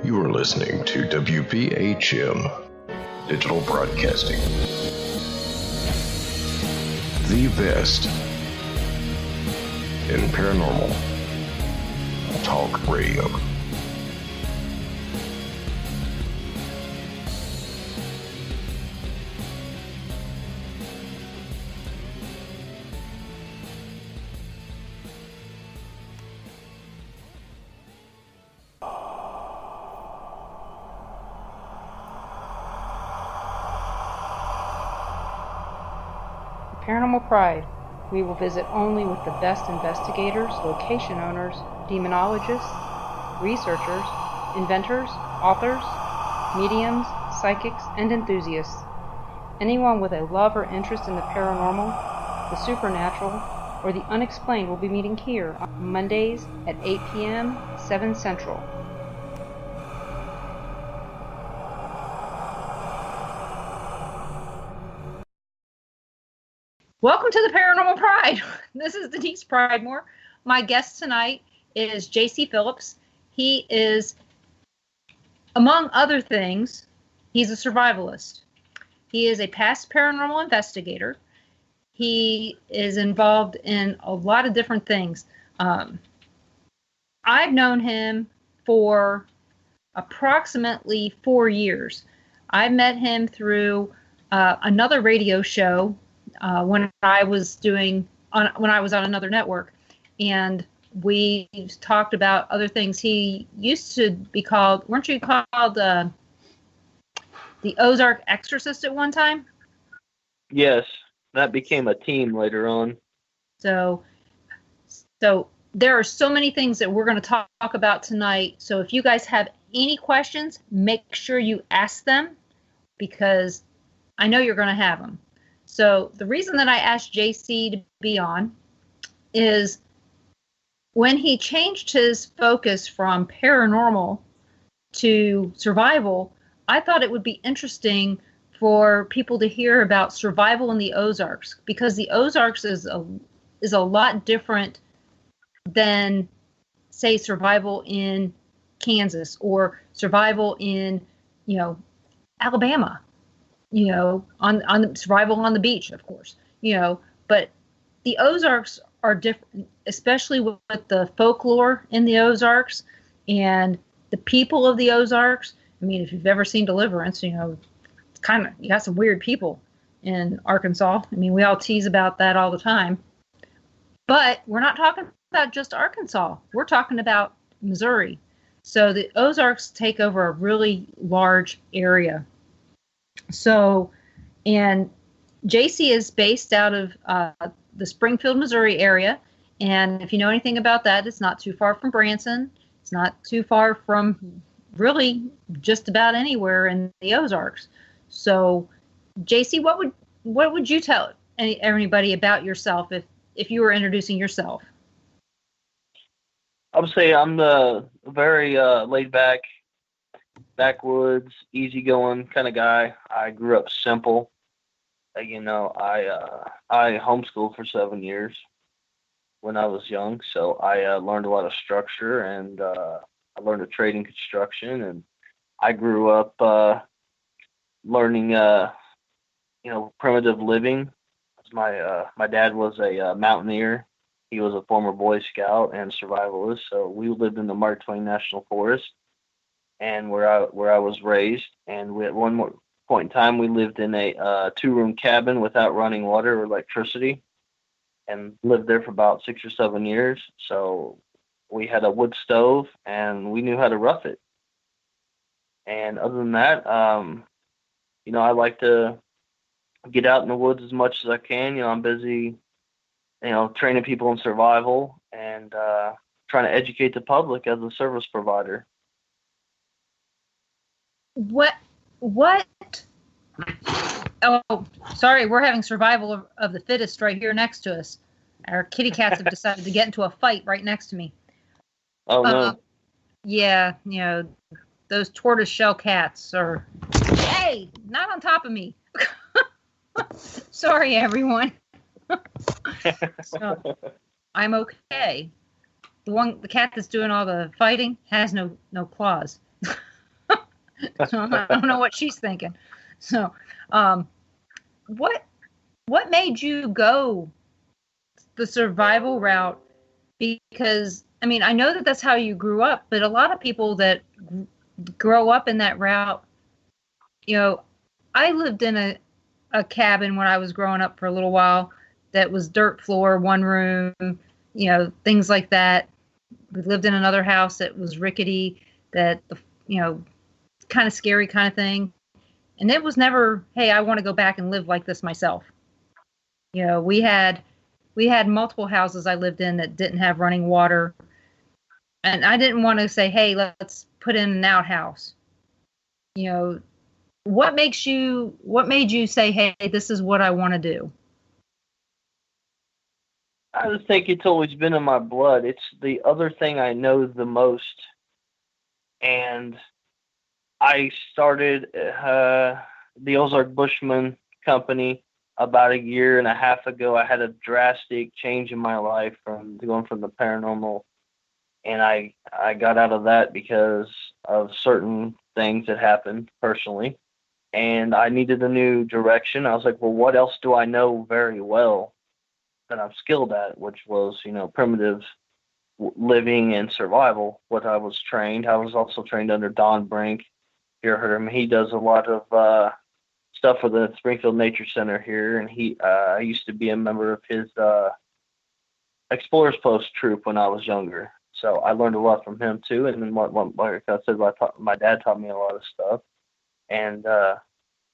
You are listening to wbhm Digital Broadcasting. The best in paranormal talk radio. Paranormal Pride. We will visit only with the best investigators, location owners, demonologists, researchers, inventors, authors, mediums, psychics, and enthusiasts. Anyone with a love or interest in the paranormal, the supernatural, or the unexplained will be meeting here on Mondays at 8 p.m., 7 Central. Welcome to the Paranormal Pride. This is Denise Pridemore. My guest tonight is J.C. Phillips. He is, among other things, he's a survivalist. He is a past paranormal investigator. He is involved in a lot of different things. I've known him for approximately 4 years. I met him through another radio show when I was on another network, and we talked about other things. He used to be called, weren't you called the Ozark Exorcist at one time? Yes, that became a team later on. So there are so many things that we're going to talk about tonight. So if you guys have any questions, make sure you ask them, because I know you're going to have them. So the reason that I asked JC to be on is when he changed his focus from paranormal to survival, I thought it would be interesting for people to hear about survival in the Ozarks, because the Ozarks is a lot different than, say, survival in Kansas or survival in, Alabama. On the survival on the beach, of course, but the Ozarks are different, especially with the folklore in the Ozarks and the people of the Ozarks. I mean, if you've ever seen Deliverance, it's kind of, you got some weird people in Arkansas. I mean, we all tease about that all the time, but we're not talking about just Arkansas. We're talking about Missouri. So the Ozarks take over a really large area. So, and JC is based out of the Springfield, Missouri area. And if you know anything about that, it's not too far from Branson. It's not too far from really just about anywhere in the Ozarks. So, JC, what would you tell anybody about yourself if you were introducing yourself? I would say I'm the very laid back, backwoods, easygoing kind of guy. I grew up simple. I homeschooled for 7 years when I was young, so I learned a lot of structure, and I learned a trade in construction, and I grew up learning, primitive living. My dad was a mountaineer. He was a former Boy Scout and survivalist, so we lived in the Mark Twain National Forest, and where I was raised. And at one more point in time, we lived in a 2-room cabin without running water or electricity, and lived there for about 6 or 7 years. So we had a wood stove, and we knew how to rough it. And other than that, I like to get out in the woods as much as I can. I'm busy, training people in survival and trying to educate the public as a service provider. What? Oh, sorry. We're having survival of the fittest right here next to us. Our kitty cats have decided to get into a fight right next to me. Oh, no. Yeah, those tortoise-shell cats are, hey, not on top of me. Sorry, everyone. So, I'm okay. The cat that's doing all the fighting has no claws. So I don't know what she's thinking. So, what made you go the survival route? Because I mean, I know that that's how you grew up, but a lot of people that grow up in that route, I lived in a cabin when I was growing up for a little while that was dirt floor, one room, things like that. We lived in another house that was rickety, that, kind of scary kind of thing. And it was never, hey, I want to go back and live like this myself. We had multiple houses I lived in that didn't have running water. And I didn't want to say, hey, let's put in an outhouse. What made you say, hey, this is what I want to do? I just think it's always been in my blood. It's the other thing I know the most. And I started the Ozark Bushman company about a year and a half ago. I had a drastic change in my life from going from the paranormal, and I got out of that because of certain things that happened personally, and I needed a new direction. I was like, well, what else do I know very well that I'm skilled at, which was, primitive living and survival, what I was trained. I was also trained under Don Brink. You heard him. He does a lot of stuff for the Springfield Nature Center here, and I used to be a member of his Explorers Post troop when I was younger. So I learned a lot from him too. And then like I said, my dad taught me a lot of stuff, and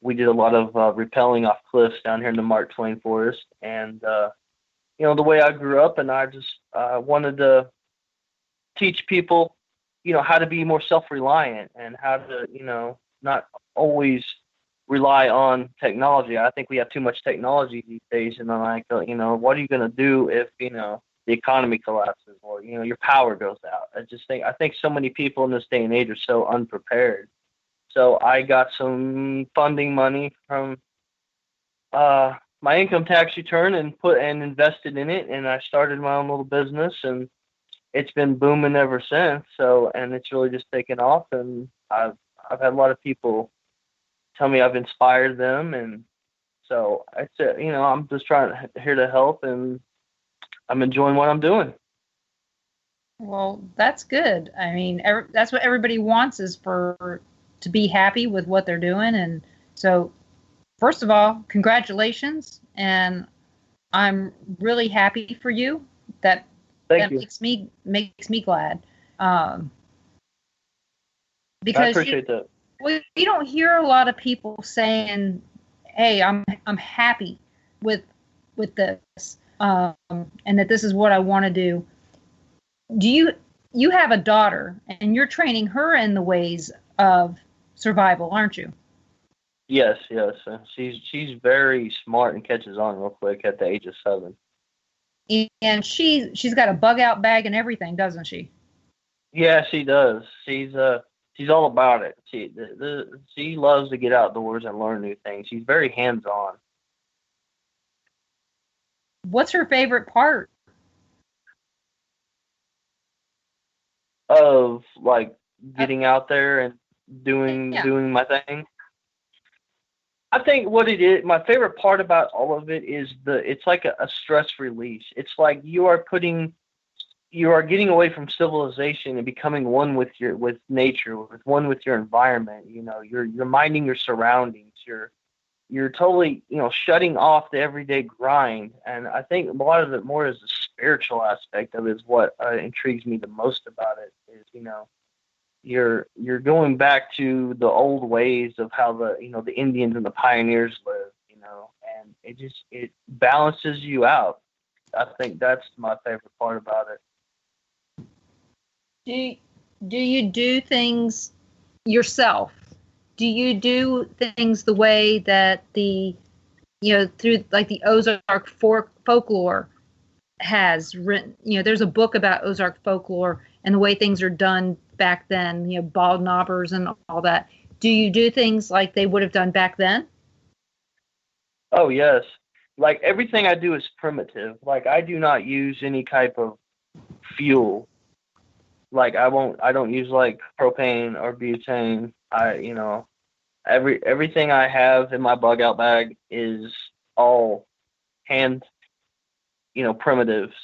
we did a lot of rappelling off cliffs down here in the Mark Twain Forest. And the way I grew up, and I just wanted to teach people, how to be more self-reliant and how to, not always rely on technology. I think we have too much technology these days, and I'm like, what are you going to do if, the economy collapses or, your power goes out? I think so many people in this day and age are so unprepared. So I got some funding money from my income tax return and invested in it, and I started my own little business, and it's been booming ever since. So, and it's really just taken off, and I've had a lot of people tell me I've inspired them, and so it's I'm just here to help, and I'm enjoying what I'm doing. Well, that's good. I mean, that's what everybody wants, is to be happy with what they're doing. And so, first of all, congratulations, and I'm really happy for you. That makes me glad. Because I appreciate that. Well, you don't hear a lot of people saying, "Hey, I'm happy with this, and that this is what I want to do." You have a daughter, and you're training her in the ways of survival, aren't you? Yes. She's very smart and catches on real quick at the age of 7. And she's got a bug out bag and everything, doesn't she? Yeah, she does. She's all about it. She loves to get outdoors and learn new things. She's very hands-on. What's her favorite part? Of like getting out there and doing my thing. I think what it is, my favorite part about all of it is it's like a stress release. It's like you are getting away from civilization and becoming one with nature, one with your environment. You're minding your surroundings. You're totally, shutting off the everyday grind. And I think a lot of it more is the spiritual aspect of it is what intrigues me the most about it is, you're going back to the old ways of how the Indians and the pioneers lived, and it balances you out. I think that's my favorite part about it. Do you do things yourself? Do you do things the way that through like the Ozark folklore has written? There's a book about Ozark folklore and the way things are done back then, bald knobbers and all that. Do you do things like they would have done back then? Oh, yes. Like everything I do is primitive. Like I do not use any type of fuel. Like I don't use like propane or butane. Everything I have in my bug out bag is all hand, primitives.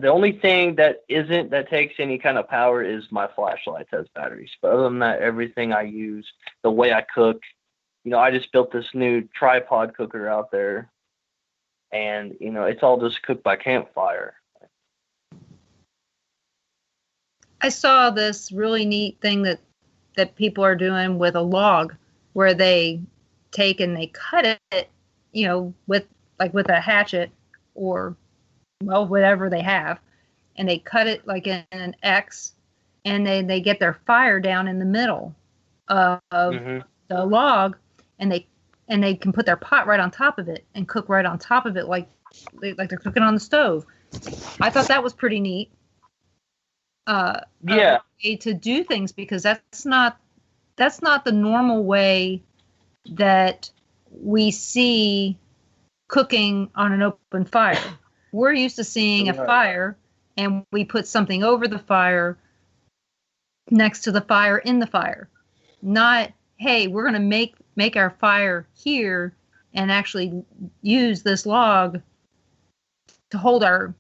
The only thing that takes any kind of power is my flashlight has batteries. But other than that, everything I use, the way I cook, I just built this new tripod cooker out there, and it's all just cooked by campfire. I saw this really neat thing that people are doing with a log, where they take and they cut it, with a hatchet or, well, whatever they have, and they cut it like in an X, and they get their fire down in the middle of Mm-hmm. the log, and they can put their pot right on top of it and cook right on top of it like they're cooking on the stove. I thought that was pretty neat. Yeah. Way to do things, because that's not the normal way that we see cooking on an open fire. We're used to seeing a fire, and we put something over the fire, next to the fire, in the fire. Not, hey, we're going to make our fire here and actually use this log to hold our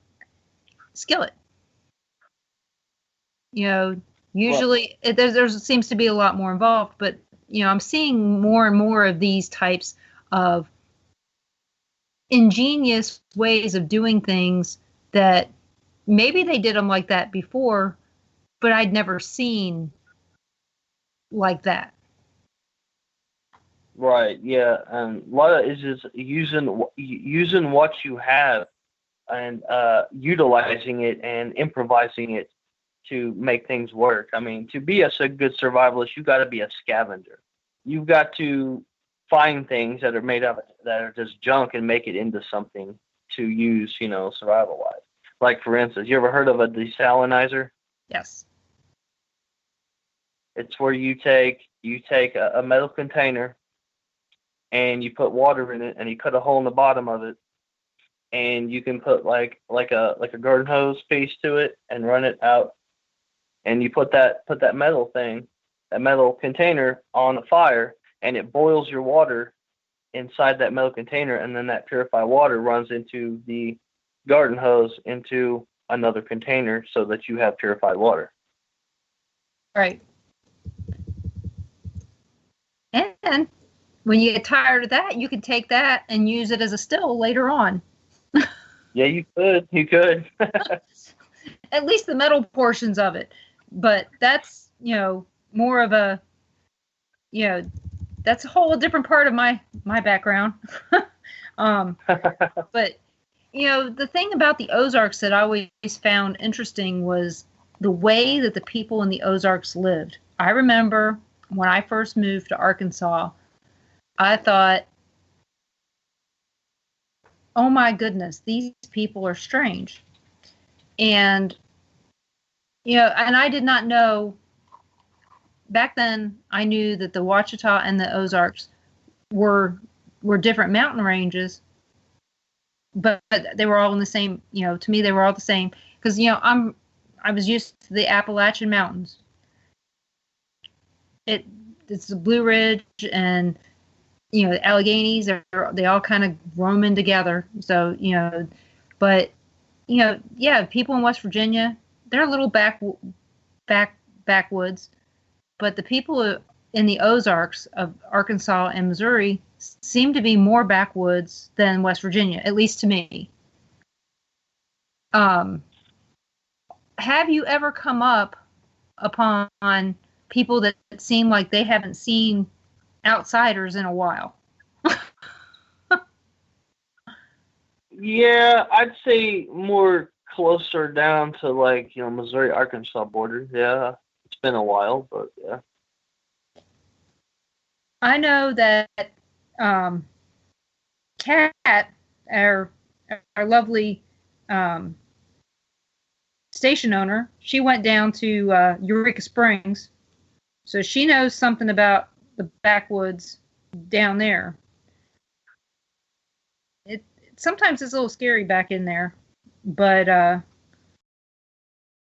skillet. Usually there seems to be a lot more involved, but I'm seeing more and more of these types of ingenious ways of doing things that maybe they did them like that before, but I'd never seen like that. Right. Yeah. And a lot of it is just using what you have and utilizing it and improvising it to make things work. I mean, to be a good survivalist, you got to be a scavenger. You've got to find things that are made up that are just junk and make it into something to use, survival wise. Like, for instance, you ever heard of a desalinizer? Yes. It's where you take a metal container and you put water in it and you cut a hole in the bottom of it, and you can put like a garden hose piece to it and run it out, and you put that metal container on the fire, and it boils your water inside that metal container, and then that purified water runs into the garden hose into another container so that you have purified water. Right. And when you get tired of that, you can take that and use it as a still later on. Yeah, you could. At least the metal portions of it. But that's, more of a, that's a whole different part of my background. But, the thing about the Ozarks that I always found interesting was the way that the people in the Ozarks lived. I remember when I first moved to Arkansas, I thought, oh my goodness, these people are strange. And, and I did not know, back then I knew that the Ouachita and the Ozarks were different mountain ranges, but they were all in the same, to me they were all the same. Because, I was used to the Appalachian Mountains. It's the Blue Ridge and, the Alleghenies, they all kind of roaming together. So, but, people in West Virginia, they're a little backwoods, but the people in the Ozarks of Arkansas and Missouri seem to be more backwoods than West Virginia, at least to me. Have you ever come up upon people that seem like they haven't seen outsiders in a while? Yeah, I'd say more closer down to Missouri, Arkansas border. Yeah, it's been a while, but yeah. I know that Kat, our lovely station owner, she went down to Eureka Springs, so she knows something about the backwoods down there. Sometimes it's a little scary back in there, but